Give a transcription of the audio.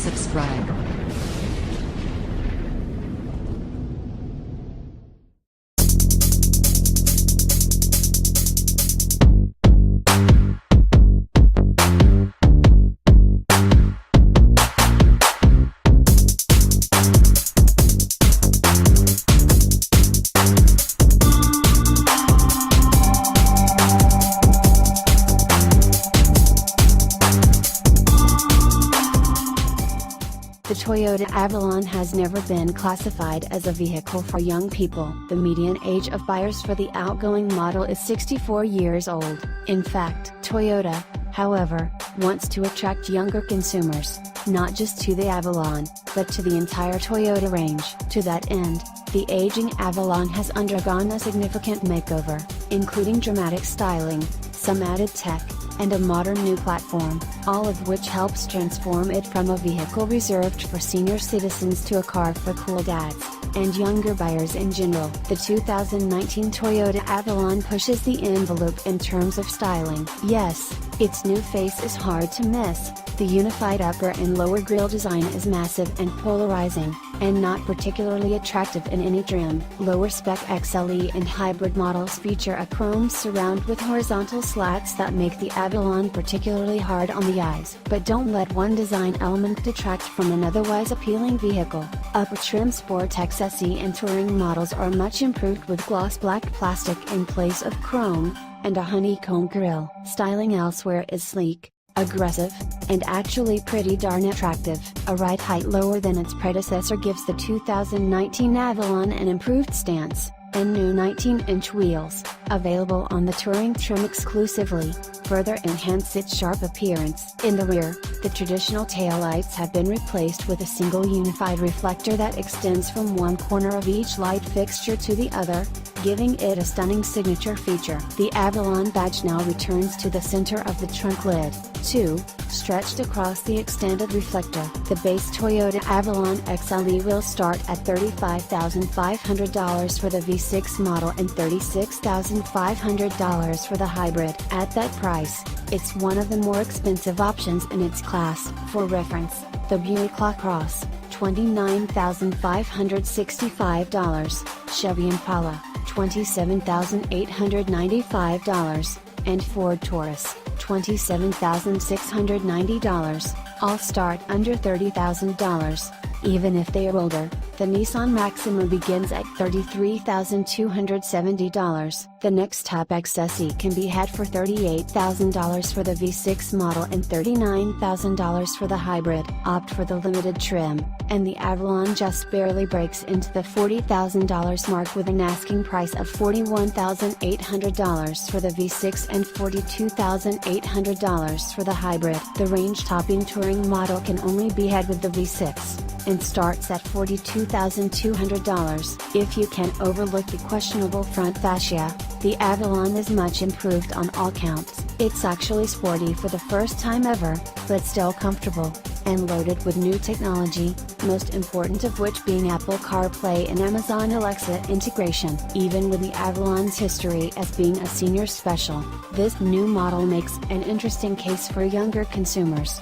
subscribe. The Toyota Avalon has never been classified as a vehicle for young people. The median age of buyers for the outgoing model is 64 years old. In fact, Toyota, however, wants to attract younger consumers, not just to the Avalon, but to the entire Toyota range. To that end, the aging Avalon has undergone a significant makeover, including dramatic styling, some added tech, and a modern new platform, all of which helps transform it from a vehicle reserved for senior citizens to a car for cool dads, and younger buyers in general. The 2019 Toyota Avalon pushes the envelope in terms of styling. Yes, its new face is hard to miss. The unified upper and lower grille design is massive and polarizing, and not particularly attractive in any trim. Lower spec XLE and hybrid models feature a chrome surround with horizontal slats that make the Avalon particularly hard on the eyes. But don't let one design element detract from an otherwise appealing vehicle. Upper trim Sport XSE and Touring models are much improved with gloss black plastic in place of chrome, and a honeycomb grille. Styling elsewhere is sleek, aggressive, and actually pretty darn attractive. A ride height lower than its predecessor gives the 2019 Avalon an improved stance, and new 19-inch wheels, available on the Touring trim exclusively, further enhance its sharp appearance. In the rear, the traditional taillights have been replaced with a single unified reflector that extends from one corner of each light fixture to the other, giving it a stunning signature feature. The Avalon badge now returns to the center of the trunk lid, too, stretched across the extended reflector. The base Toyota Avalon XLE will start at $35,500 for the V6 model and $36,500 for the hybrid. At that price, it's one of the more expensive options in its class. For reference, the Buick LaCrosse, $29,565, Chevy Impala, $27,895, and Ford Taurus, $27,690, all start under $30,000. Even if they are older, the Nissan Maxima begins at $33,270. The next top XSE can be had for $38,000 for the V6 model and $39,000 for the hybrid. Opt for the limited trim, and the Avalon just barely breaks into the $40,000 mark with an asking price of $41,800 for the V6 and $42,800 for the hybrid. The range-topping Touring model can only be had with the V6, and starts at $42,200. If you can overlook the questionable front fascia, the Avalon is much improved on all counts. It's actually sporty for the first time ever, but still comfortable, and loaded with new technology, most important of which being Apple CarPlay and Amazon Alexa integration. Even with the Avalon's history as being a senior special, this new model makes an interesting case for younger consumers.